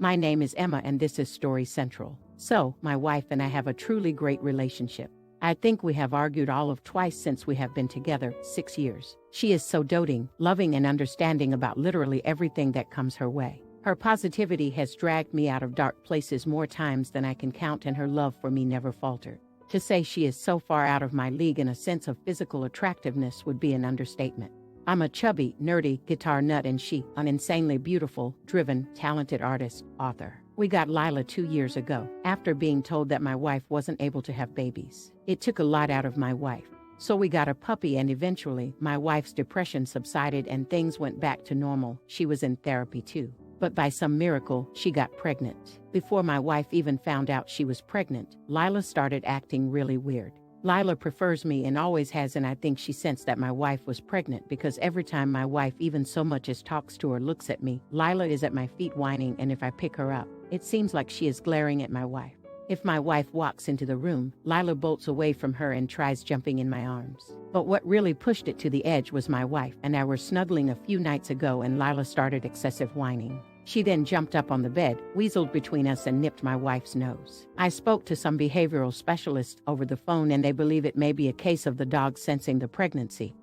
My name is Emma and this is Story Central. So, my wife and I have a truly great relationship. I think we have argued all of twice since we have been together, 6 years. She is so doting, loving and understanding about literally everything that comes her way. Her positivity has dragged me out of dark places more times than I can count, and her love for me never faltered. To say she is so far out of my league in a sense of physical attractiveness would be an understatement. I'm a chubby, nerdy guitar nut and she, an insanely beautiful, driven, talented artist, author. We got Lila 2 years ago, after being told that my wife wasn't able to have babies. It took a lot out of my wife. So we got a puppy and eventually, my wife's depression subsided and things went back to normal. She was in therapy too. But by some miracle, she got pregnant. Before my wife even found out she was pregnant, Lila started acting really weird. Lila prefers me and always has, and I think she sensed that my wife was pregnant because every time my wife even so much as talks to or looks at me, Lila is at my feet whining, and if I pick her up, it seems like she is glaring at my wife. If my wife walks into the room, Lila bolts away from her and tries jumping in my arms. But what really pushed it to the edge was my wife and I were snuggling a few nights ago and Lila started excessive whining. She then jumped up on the bed, weaseled between us and nipped my wife's nose. I spoke to some behavioral specialists over the phone and they believe it may be a case of the dog sensing the pregnancy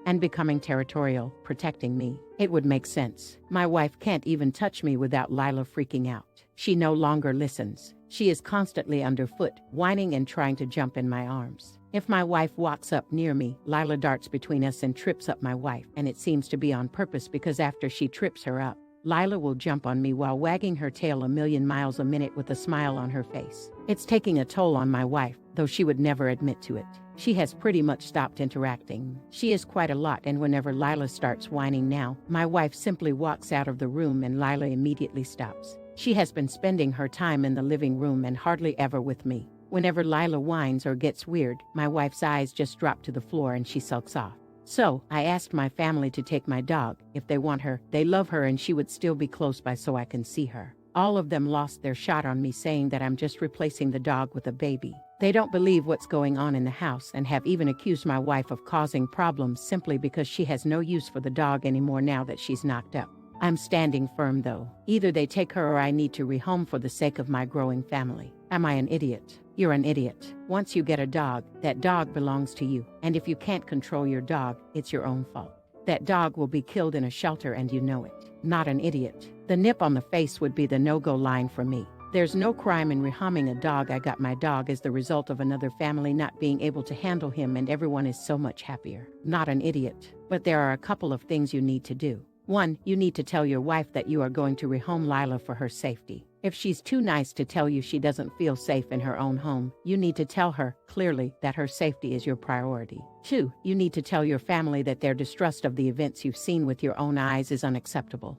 and becoming territorial, protecting me. It would make sense. My wife can't even touch me without Lila freaking out. She no longer listens. She is constantly underfoot, whining and trying to jump in my arms. If my wife walks up near me, Lila darts between us and trips up my wife, and it seems to be on purpose because after she trips her up, Lila will jump on me while wagging her tail a million miles a minute with a smile on her face. It's taking a toll on my wife, though she would never admit to it. She has pretty much stopped interacting. She is quite a lot, and whenever Lila starts whining now, my wife simply walks out of the room and Lila immediately stops. She has been spending her time in the living room and hardly ever with me. Whenever Lila whines or gets weird, my wife's eyes just drop to the floor and she sulks off. So, I asked my family to take my dog. If they want her, they love her and she would still be close by so I can see her. All of them lost their shot on me, saying that I'm just replacing the dog with a baby. They don't believe what's going on in the house and have even accused my wife of causing problems simply because she has no use for the dog anymore now that she's knocked up. I'm standing firm though. Either they take her or I need to rehome for the sake of my growing family. Am I an idiot? You're an idiot. Once you get a dog, that dog belongs to you. And if you can't control your dog, it's your own fault. That dog will be killed in a shelter and you know it. Not an idiot. The nip on the face would be the no-go line for me. There's no crime in rehoming a dog. I got my dog as the result of another family not being able to handle him and everyone is so much happier. Not an idiot. But there are a couple of things you need to do. 1, you need to tell your wife that you are going to rehome Lila for her safety. If she's too nice to tell you she doesn't feel safe in her own home, you need to tell her, clearly, that her safety is your priority. 2, you need to tell your family that their distrust of the events you've seen with your own eyes is unacceptable.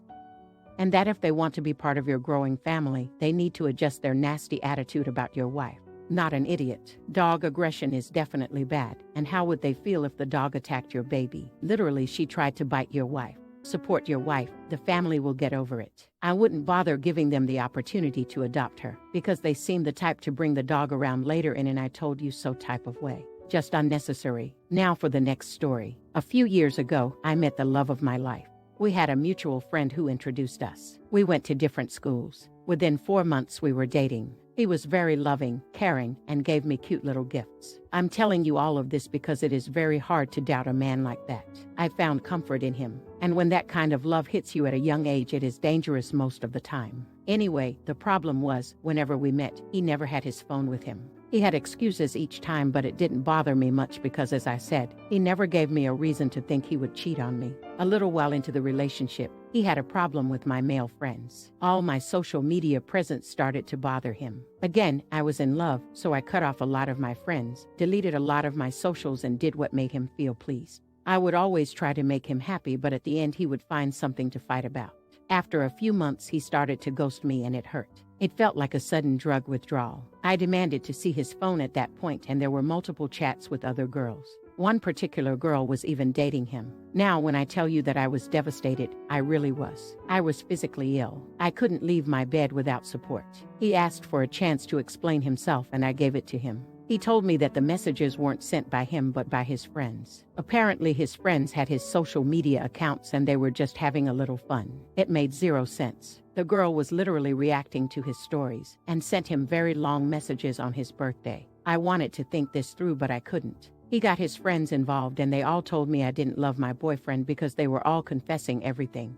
And that if they want to be part of your growing family, they need to adjust their nasty attitude about your wife. Not an idiot. Dog aggression is definitely bad. And how would they feel if the dog attacked your baby? Literally, she tried to bite your wife. Support your wife. The family will get over it. I wouldn't bother giving them the opportunity to adopt her because they seem the type to bring the dog around later in an I told you so type of way. Just unnecessary. Now for the next story. A few years ago, I met the love of my life. We had a mutual friend who introduced us. We went to different schools. Within 4 months we were dating. He was very loving, caring, and gave me cute little gifts. I'm telling you all of this because it is very hard to doubt a man like that. I found comfort in him. And when that kind of love hits you at a young age, it is dangerous most of the time. Anyway, the problem was, whenever we met, he never had his phone with him. He had excuses each time, but it didn't bother me much because, as I said, he never gave me a reason to think he would cheat on me. A little while into the relationship, he had a problem with my male friends. All my social media presence started to bother him. Again, I was in love, so I cut off a lot of my friends, deleted a lot of my socials, and did what made him feel pleased. I would always try to make him happy, but at the end he would find something to fight about. After a few months, he started to ghost me and it hurt. It felt like a sudden drug withdrawal. I demanded to see his phone at that point, and there were multiple chats with other girls. One particular girl was even dating him. Now, when I tell you that I was devastated, I really was. I was physically ill. I couldn't leave my bed without support. He asked for a chance to explain himself, and I gave it to him. He told me that the messages weren't sent by him but by his friends. Apparently his friends had his social media accounts and they were just having a little fun. It made zero sense. The girl was literally reacting to his stories and sent him very long messages on his birthday. I wanted to think this through, but I couldn't. He got his friends involved and they all told me I didn't love my boyfriend because they were all confessing everything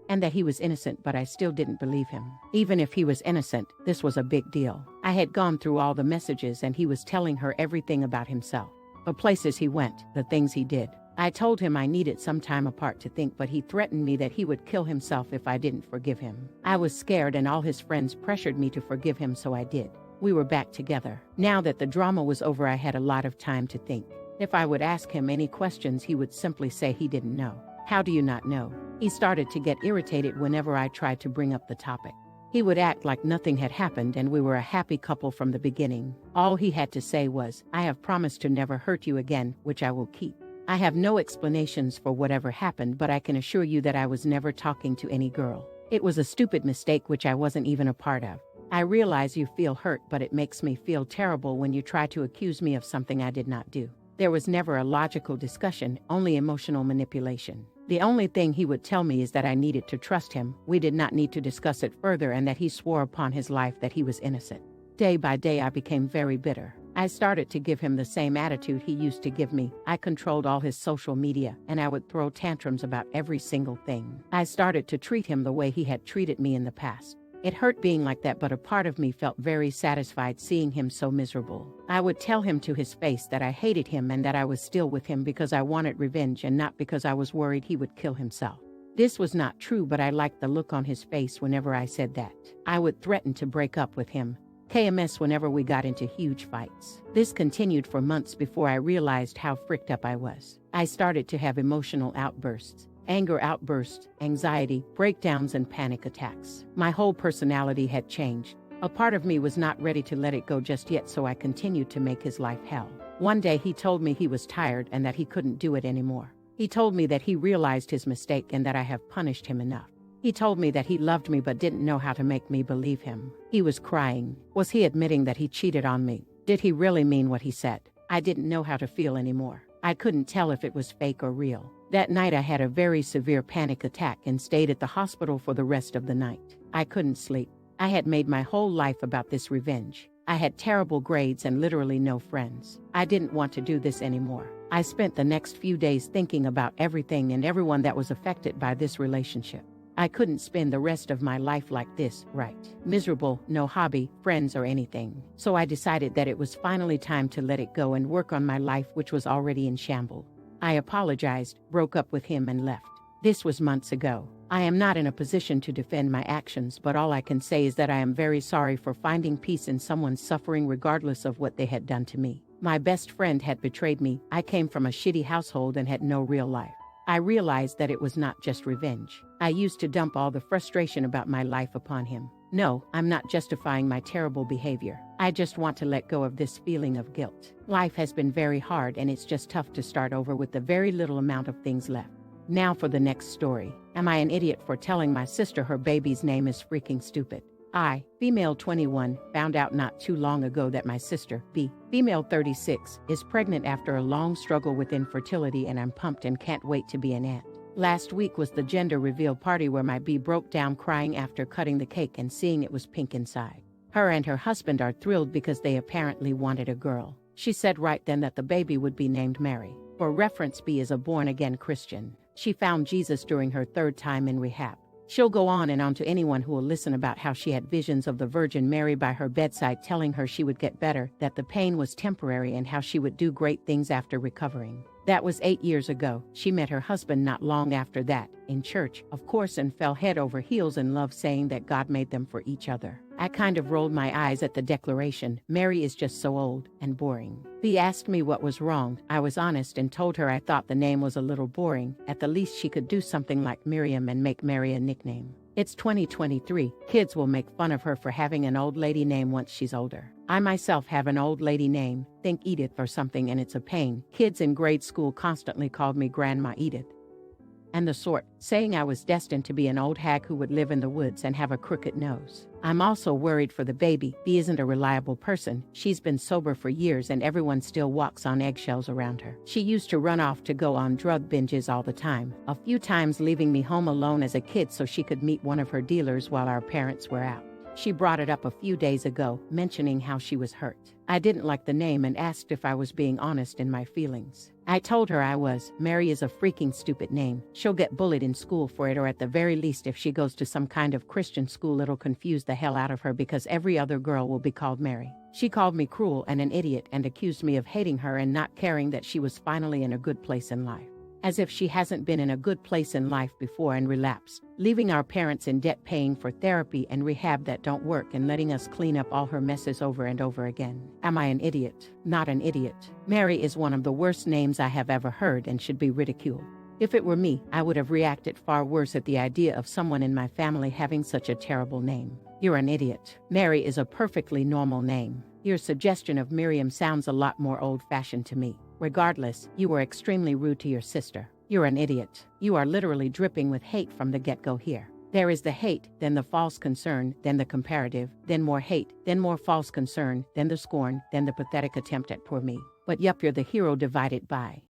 and that he was innocent, but I still didn't believe him. Even if he was innocent, this was a big deal. I had gone through all the messages and he was telling her everything about himself, the places he went, the things he did. I told him I needed some time apart to think, but he threatened me that he would kill himself if I didn't forgive him. I was scared and all his friends pressured me to forgive him, so I did. We were back together. Now that the drama was over, I had a lot of time to think. If I would ask him any questions, he would simply say he didn't know. How do you not know? He started to get irritated whenever I tried to bring up the topic. He would act like nothing had happened and we were a happy couple from the beginning. All he had to say was, "I have promised to never hurt you again, which I will keep." I have no explanations for whatever happened, but I can assure you that I was never talking to any girl. It was a stupid mistake which I wasn't even a part of. I realize you feel hurt, but it makes me feel terrible when you try to accuse me of something I did not do. There was never a logical discussion, only emotional manipulation. The only thing he would tell me is that I needed to trust him. We did not need to discuss it further, and that he swore upon his life that he was innocent. Day by day, I became very bitter. I started to give him the same attitude he used to give me. I controlled all his social media, and I would throw tantrums about every single thing. I started to treat him the way he had treated me in the past. It hurt being like that, but a part of me felt very satisfied seeing him so miserable. I would tell him to his face that I hated him and that I was still with him because I wanted revenge and not because I was worried he would kill himself. This was not true, but I liked the look on his face whenever I said that. I would threaten to break up with him. KMS whenever we got into huge fights. This continued for months before I realized how freaked up I was. I started to have emotional outbursts. Anger outbursts, anxiety, breakdowns, and panic attacks. My whole personality had changed. A part of me was not ready to let it go just yet, so I continued to make his life hell. One day he told me he was tired and that he couldn't do it anymore. He told me that he realized his mistake and that I have punished him enough. He told me that he loved me but didn't know how to make me believe him. He was crying. Was he admitting that he cheated on me? Did he really mean what he said? I didn't know how to feel anymore. I couldn't tell if it was fake or real. That night I had a very severe panic attack and stayed at the hospital for the rest of the night. I couldn't sleep. I had made my whole life about this revenge. I had terrible grades and literally no friends. I didn't want to do this anymore. I spent the next few days thinking about everything and everyone that was affected by this relationship. I couldn't spend the rest of my life like this, right? Miserable, no hobby, friends, or anything. So I decided that it was finally time to let it go and work on my life, which was already in shambles. I apologized, broke up with him, and left. This was months ago. I am not in a position to defend my actions, but all I can say is that I am very sorry for finding peace in someone's suffering regardless of what they had done to me. My best friend had betrayed me. I came from a shitty household and had no real life. I realized that it was not just revenge. I used to dump all the frustration about my life upon him. No, I'm not justifying my terrible behavior. I just want to let go of this feeling of guilt. Life has been very hard and it's just tough to start over with the very little amount of things left. Now for the next story. Am I an idiot for telling my sister her baby's name is freaking stupid? I, female 21, found out not too long ago that my sister, B, female 36, is pregnant after a long struggle with infertility, and I'm pumped and can't wait to be an aunt. Last week was the gender reveal party where my B broke down crying after cutting the cake and seeing it was pink inside. Her and her husband are thrilled because they apparently wanted a girl. She said right then that the baby would be named Mary. For reference, B is a born-again Christian. She found Jesus during her 3rd time in rehab. She'll go on and on to anyone who will listen about how she had visions of the Virgin Mary by her bedside telling her she would get better, that the pain was temporary, and how she would do great things after recovering. That was 8 years ago. She met her husband not long after that, in church, of course, and fell head over heels in love, saying that God made them for each other. I kind of rolled my eyes at the declaration. Mary is just so old and boring. B asked me what was wrong. I was honest and told her I thought the name was a little boring. At the least she could do something like Miriam and make Mary a nickname. It's 2023. Kids will make fun of her for having an old lady name once she's older. I myself have an old lady name, think Edith or something, and it's a pain. Kids in grade school constantly called me Grandma Edith. and the sort, saying I was destined to be an old hag who would live in the woods and have a crooked nose. I'm also worried for the baby. Bee isn't a reliable person. She's been sober for years and everyone still walks on eggshells around her. She used to run off to go on drug binges all the time, a few times leaving me home alone as a kid so she could meet one of her dealers while our parents were out. She brought it up a few days ago, mentioning how she was hurt. I didn't like the name and asked if I was being honest in my feelings. I told her I was. Mary is a freaking stupid name. She'll get bullied in school for it, or at the very least if she goes to some kind of Christian school it'll confuse the hell out of her because every other girl will be called Mary. She called me cruel and an idiot and accused me of hating her and not caring that she was finally in a good place in life. As if she hasn't been in a good place in life before and relapsed, leaving our parents in debt, paying for therapy and rehab that don't work, and letting us clean up all her messes over and over again. Am I an idiot? Not an idiot. Mary is one of the worst names I have ever heard and should be ridiculed. If it were me, I would have reacted far worse at the idea of someone in my family having such a terrible name. You're an idiot. Mary is a perfectly normal name. Your suggestion of Miriam sounds a lot more old-fashioned to me. Regardless, you were extremely rude to your sister. You're an idiot. You are literally dripping with hate from the get-go here. There is the hate, then the false concern, then the comparative, then more hate, then more false concern, then the scorn, then the pathetic attempt at poor me. But yup, you're the hero divided by